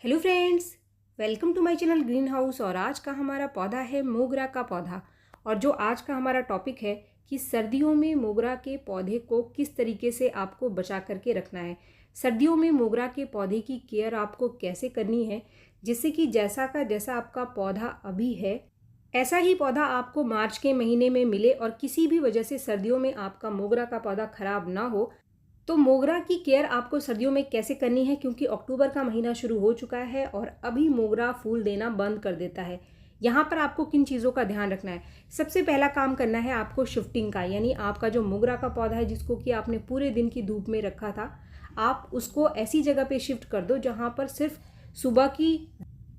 Hello friends, welcome to my channel Green House. और आज का हमारा पौधा है मोगरा का पौधा। और जो आज का हमारा टॉपिक है कि सर्दियों में मोगरा के पौधे को किस तरीके से आपको बचा करके रखना है। सर्दियों में मोगरा के पौधे की केयर आपको कैसे करनी है, जिससे कि जैसा का जैसा आपका पौधा अभी है ऐसा ही पौधा आपको मार्च के महीने में मिले और किसी भी वजह से सर्दियों में आपका मोगरा का पौधा खराब ना हो। तो मोगरा की केयर आपको सर्दियों में कैसे करनी है, क्योंकि अक्टूबर का महीना शुरू हो चुका है और अभी मोगरा फूल देना बंद कर देता है। यहाँ पर आपको किन चीज़ों का ध्यान रखना है। सबसे पहला काम करना है आपको शिफ्टिंग का, यानी आपका जो मोगरा का पौधा है जिसको कि आपने पूरे दिन की धूप में रखा था, आप उसको ऐसी जगह पे शिफ्ट कर दो जहाँ पर सिर्फ सुबह की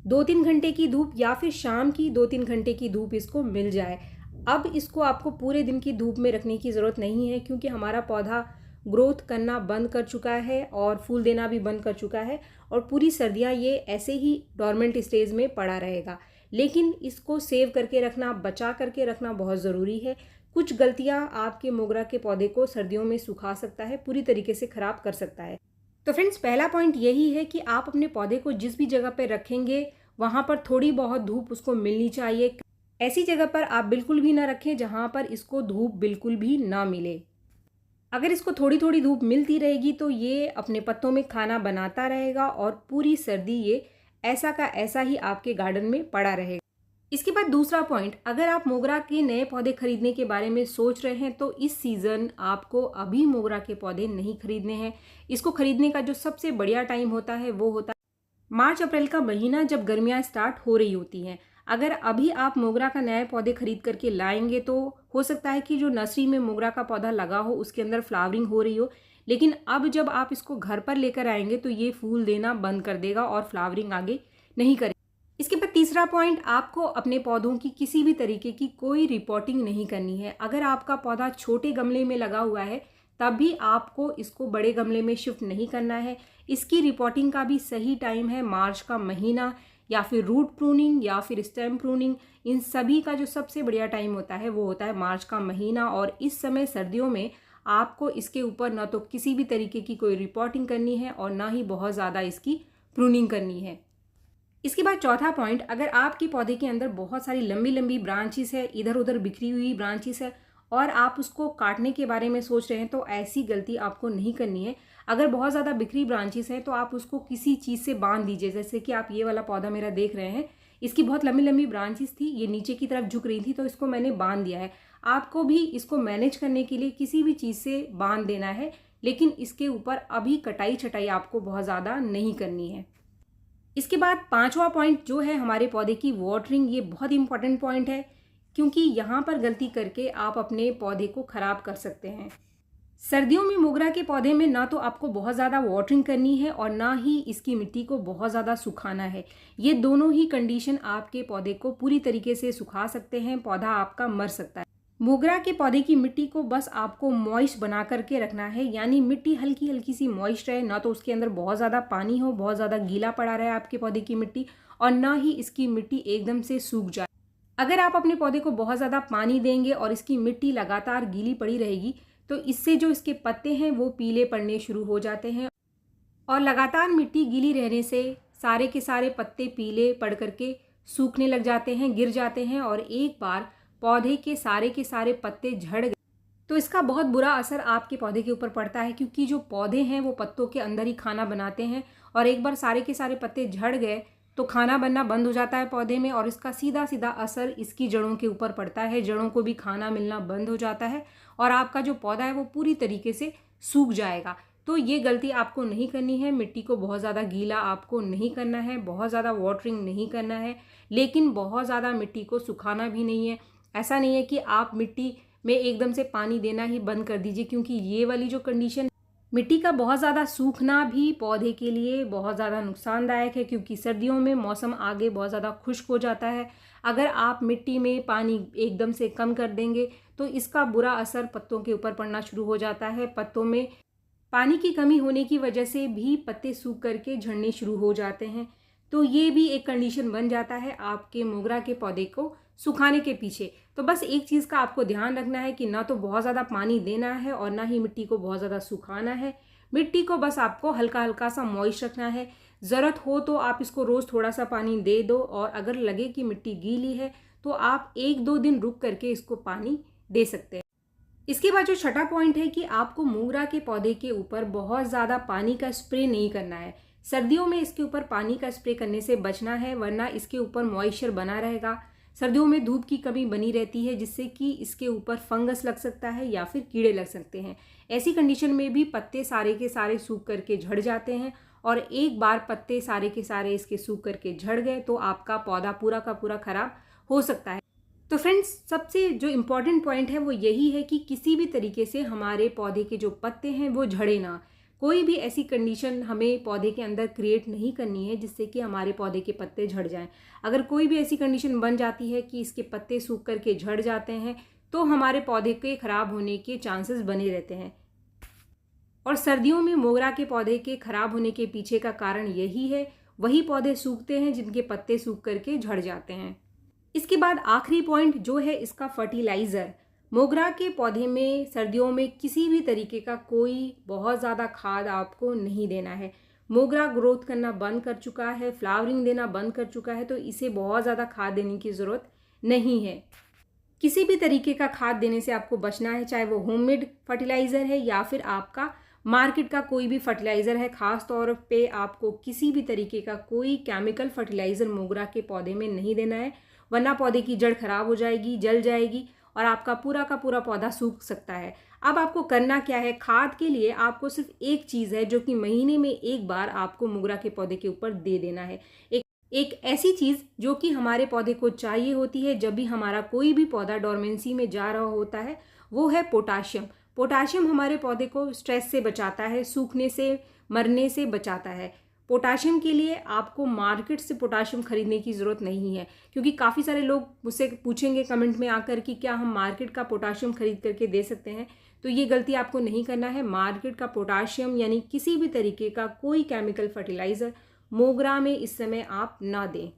2-3 घंटे की धूप या फिर शाम की 2-3 घंटे की धूप इसको मिल जाए। अब इसको आपको पूरे दिन की धूप में रखने की ज़रूरत नहीं है, क्योंकि हमारा पौधा ग्रोथ करना बंद कर चुका है और फूल देना भी बंद कर चुका है और पूरी सर्दियां ये ऐसे ही डोरमेंट स्टेज में पड़ा रहेगा। लेकिन इसको सेव करके रखना, बचा करके रखना बहुत ज़रूरी है। कुछ गलतियां आपके मोगरा के पौधे को सर्दियों में सुखा सकता है, पूरी तरीके से ख़राब कर सकता है। तो फ्रेंड्स, पहला पॉइंट यही है कि आप अपने पौधे को जिस भी जगह पर रखेंगे वहाँ पर थोड़ी बहुत धूप उसको मिलनी चाहिए। ऐसी जगह पर आप बिल्कुल भी ना रखें जहाँ पर इसको धूप बिल्कुल भी ना मिले। अगर इसको थोड़ी थोड़ी धूप मिलती रहेगी तो ये अपने पत्तों में खाना बनाता रहेगा और पूरी सर्दी ये ऐसा का ऐसा ही आपके गार्डन में पड़ा रहेगा। इसके बाद दूसरा पॉइंट, अगर आप मोगरा के नए पौधे खरीदने के बारे में सोच रहे हैं तो इस सीज़न आपको अभी मोगरा के पौधे नहीं खरीदने हैं। इसको खरीदने का जो सबसे बढ़िया टाइम होता है वो होता है मार्च अप्रैल का महीना, जब गर्मियाँ स्टार्ट हो रही होती हैं। अगर अभी आप मोगरा का नए पौधे खरीद करके लाएंगे तो हो सकता है कि जो नर्सरी में मोगरा का पौधा लगा हो उसके अंदर फ्लावरिंग हो रही हो, लेकिन अब जब आप इसको घर पर लेकर आएंगे तो ये फूल देना बंद कर देगा और फ्लावरिंग आगे नहीं करेगा। इसके बाद तीसरा पॉइंट, आपको अपने पौधों की किसी भी तरीके की कोई रिपोर्टिंग नहीं करनी है। अगर आपका पौधा छोटे गमले में लगा हुआ है तब भी आपको इसको बड़े गमले में शिफ्ट नहीं करना है। इसकी रिपोर्टिंग का भी सही टाइम है मार्च का महीना, या फिर रूट प्रूनिंग या फिर स्टेम प्रूनिंग। इन सभी का जो सबसे बढ़िया टाइम होता है वो होता है मार्च का महीना। और इस समय सर्दियों में आपको इसके ऊपर ना तो किसी भी तरीके की कोई रिपोर्टिंग करनी है और ना ही बहुत ज़्यादा इसकी प्रूनिंग करनी है। इसके बाद चौथा पॉइंट, अगर आपके पौधे के अंदर बहुत सारी लंबी लंबी ब्रांचेस है, इधर उधर बिखरी हुई ब्रांचेस है और आप उसको काटने के बारे में सोच रहे हैं, तो ऐसी गलती आपको नहीं करनी है। अगर बहुत ज़्यादा बिखरी ब्रांचेस हैं तो आप उसको किसी चीज़ से बांध दीजिए। जैसे कि आप ये वाला पौधा मेरा देख रहे हैं, इसकी बहुत लंबी लंबी ब्रांचेस थी, ये नीचे की तरफ झुक रही थी, तो इसको मैंने बांध दिया है। आपको भी इसको मैनेज करने के लिए किसी भी चीज़ से बांध देना है, लेकिन इसके ऊपर अभी कटाई छटाई आपको बहुत ज़्यादा नहीं करनी है। इसके बाद पांचवा पॉइंट जो है हमारे पौधे की वाटरिंग, ये बहुत इंपॉर्टेंट पॉइंट है, क्योंकि यहाँ पर गलती करके आप अपने पौधे को खराब कर सकते हैं। सर्दियों में मोगरा के पौधे में ना तो आपको बहुत ज़्यादा वाटरिंग करनी है और ना ही इसकी मिट्टी को बहुत ज़्यादा सुखाना है। ये दोनों ही कंडीशन आपके पौधे को पूरी तरीके से सुखा सकते हैं, पौधा आपका मर सकता है। मोगरा के पौधे की मिट्टी को बस आपको मॉइस्ट बना करके रखना है, यानी मिट्टी हल्की हल्की सी मॉइस्ट रहे, ना तो उसके अंदर बहुत ज़्यादा पानी हो, बहुत ज़्यादा गीला पड़ा रहे आपके पौधे की मिट्टी, और ना ही इसकी मिट्टी एकदम से सूख जाए। अगर आप अपने पौधे को बहुत ज़्यादा पानी देंगे और इसकी मिट्टी लगातार गीली पड़ी रहेगी तो इससे जो इसके पत्ते हैं वो पीले पड़ने शुरू हो जाते हैं और लगातार मिट्टी गीली रहने से सारे के सारे पत्ते पीले पड़ करके सूखने लग जाते हैं, गिर जाते हैं और एक बार पौधे के सारे पत्ते झड़ गए तो इसका बहुत बुरा असर आपके पौधे के ऊपर पड़ता है, क्योंकि जो पौधे हैं वो पत्तों के अंदर ही खाना बनाते हैं और एक बार सारे के सारे पत्ते झड़ गए तो खाना बनना बंद हो जाता है पौधे में और इसका सीधा सीधा असर इसकी जड़ों के ऊपर पड़ता है। जड़ों को भी खाना मिलना बंद हो जाता है और आपका जो पौधा है वो पूरी तरीके से सूख जाएगा। तो ये गलती आपको नहीं करनी है। मिट्टी को बहुत ज़्यादा गीला आपको नहीं करना है, बहुत ज़्यादा वाटरिंग नहीं करना है, लेकिन बहुत ज़्यादा मिट्टी को सुखाना भी नहीं है। ऐसा नहीं है कि आप मिट्टी में एकदम से पानी देना ही बंद कर दीजिए, क्योंकि ये वाली जो कंडीशन, मिट्टी का बहुत ज़्यादा सूखना भी पौधे के लिए बहुत ज़्यादा नुकसानदायक है, क्योंकि सर्दियों में मौसम आगे बहुत ज़्यादा खुश्क हो जाता है। अगर आप मिट्टी में पानी एकदम से कम कर देंगे तो इसका बुरा असर पत्तों के ऊपर पड़ना शुरू हो जाता है। पत्तों में पानी की कमी होने की वजह से भी पत्ते सूख करके झड़ने शुरू हो जाते हैं। तो ये भी एक कंडीशन बन जाता है आपके मोगरा के पौधे को सुखाने के पीछे। तो बस एक चीज़ का आपको ध्यान रखना है कि ना तो बहुत ज़्यादा पानी देना है और ना ही मिट्टी को बहुत ज़्यादा सुखाना है। मिट्टी को बस आपको हल्का हल्का सा मॉइस्ट रखना है। ज़रूरत हो तो आप इसको रोज़ थोड़ा सा पानी दे दो, और अगर लगे कि मिट्टी गीली है तो आप 1-2 दिन रुक करके इसको पानी दे सकते हैं। इसके बाद जो छठा पॉइंट है कि आपको मोगरा के पौधे के ऊपर बहुत ज़्यादा पानी का स्प्रे नहीं करना है। सर्दियों में इसके ऊपर पानी का स्प्रे करने से बचना है, वरना इसके ऊपर मॉइस्चर बना रहेगा। सर्दियों में धूप की कमी बनी रहती है, जिससे कि इसके ऊपर फंगस लग सकता है या फिर कीड़े लग सकते हैं। ऐसी कंडीशन में भी पत्ते सारे के सारे सूख करके झड़ जाते हैं, और एक बार पत्ते सारे के सारे इसके सूख करके झड़ गए तो आपका पौधा पूरा का पूरा खराब हो सकता है। तो फ्रेंड्स, सबसे जो इम्पॉर्टेंट पॉइंट है वो यही है कि किसी भी तरीके से हमारे पौधे के जो पत्ते हैं वो झड़े ना। कोई भी ऐसी कंडीशन हमें पौधे के अंदर क्रिएट नहीं करनी है जिससे कि हमारे पौधे के पत्ते झड़ जाएं। अगर कोई भी ऐसी कंडीशन बन जाती है कि इसके पत्ते सूख करके झड़ जाते हैं तो हमारे पौधे के खराब होने के चांसेस बने रहते हैं। और सर्दियों में मोगरा के पौधे के खराब होने के पीछे का कारण यही है, वही पौधे सूखते हैं जिनके पत्ते सूख करके झड़ जाते हैं। इसके बाद आखिरी पॉइंट जो है इसका फर्टिलाइज़र। मोगरा के पौधे में सर्दियों में किसी भी तरीके का कोई बहुत ज़्यादा खाद आपको नहीं देना है। मोगरा ग्रोथ करना बंद कर चुका है, फ्लावरिंग देना बंद कर चुका है, तो इसे बहुत ज़्यादा खाद देने की ज़रूरत नहीं है। किसी भी तरीके का खाद देने से आपको बचना है, चाहे वो होममेड फर्टिलाइज़र है या फिर आपका मार्केट का कोई भी फर्टिलाइज़र है। ख़ास तौर पे आपको किसी भी तरीके का कोई केमिकल फर्टिलाइज़र मोगरा के पौधे में नहीं देना है, वरना पौधे की जड़ खराब हो जाएगी, जल जाएगी और आपका पूरा का पूरा पौधा सूख सकता है। अब आपको करना क्या है, खाद के लिए आपको सिर्फ एक चीज़ है जो कि महीने में एक बार आपको मोगरा के पौधे के ऊपर दे देना है। एक ऐसी चीज़ जो कि हमारे पौधे को चाहिए होती है जब भी हमारा कोई भी पौधा डोरमेंसी में जा रहा होता है, वो है पोटाशियम। पोटाशियम हमारे पौधे को स्ट्रेस से बचाता है, सूखने से, मरने से बचाता है। पोटाशियम के लिए आपको मार्केट से पोटाशियम खरीदने की ज़रूरत नहीं है, क्योंकि काफ़ी सारे लोग मुझसे पूछेंगे कमेंट में आकर कि क्या हम मार्केट का पोटाशियम खरीद करके दे सकते हैं। तो ये गलती आपको नहीं करना है। मार्केट का पोटाशियम यानी किसी भी तरीके का कोई केमिकल फर्टिलाइज़र मोगरा में इस समय आप ना दें।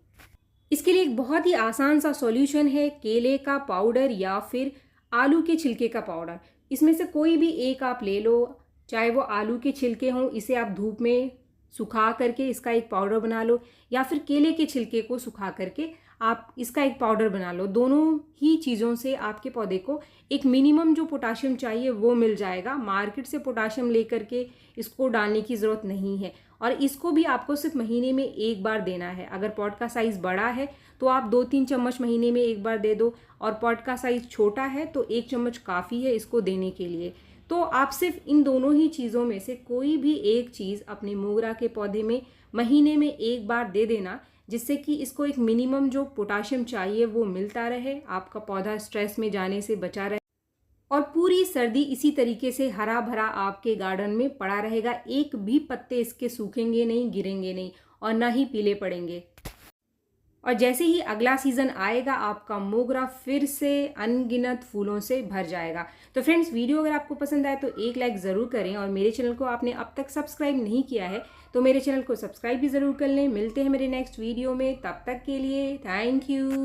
इसके लिए एक बहुत ही आसान सा सॉल्यूशन है, केले का पाउडर या फिर आलू के छिलके का पाउडर। इसमें से कोई भी एक आप ले लो, चाहे वो आलू के छिलके हों, इसे आप धूप में सुखा करके इसका एक पाउडर बना लो, या फिर केले के छिलके को सुखा करके आप इसका एक पाउडर बना लो। दोनों ही चीज़ों से आपके पौधे को एक मिनिमम जो पोटाशियम चाहिए वो मिल जाएगा। मार्केट से पोटाशियम लेकर के इसको डालने की ज़रूरत नहीं है, और इसको भी आपको सिर्फ महीने में एक बार देना है। अगर पॉट का साइज़ बड़ा है तो आप 2-3 चम्मच महीने में एक बार दे दो, और पॉट का साइज़ छोटा है तो 1 चम्मच काफ़ी है इसको देने के लिए। तो आप सिर्फ इन दोनों ही चीज़ों में से कोई भी एक चीज़ अपने मोगरा के पौधे में महीने में एक बार दे देना, जिससे कि इसको एक मिनिमम जो पोटाशियम चाहिए वो मिलता रहे, आपका पौधा स्ट्रेस में जाने से बचा रहे, और पूरी सर्दी इसी तरीके से हरा भरा आपके गार्डन में पड़ा रहेगा। एक भी पत्ते इसके सूखेंगे नहीं, गिरेंगे नहीं, और ना ही पीले पड़ेंगे। और जैसे ही अगला सीज़न आएगा आपका मोगरा फिर से अनगिनत फूलों से भर जाएगा। तो फ्रेंड्स, वीडियो अगर आपको पसंद आए तो एक लाइक ज़रूर करें, और मेरे चैनल को आपने अब तक सब्सक्राइब नहीं किया है तो मेरे चैनल को सब्सक्राइब भी ज़रूर कर लें। मिलते हैं मेरे नेक्स्ट वीडियो में, तब तक के लिए थैंक यू।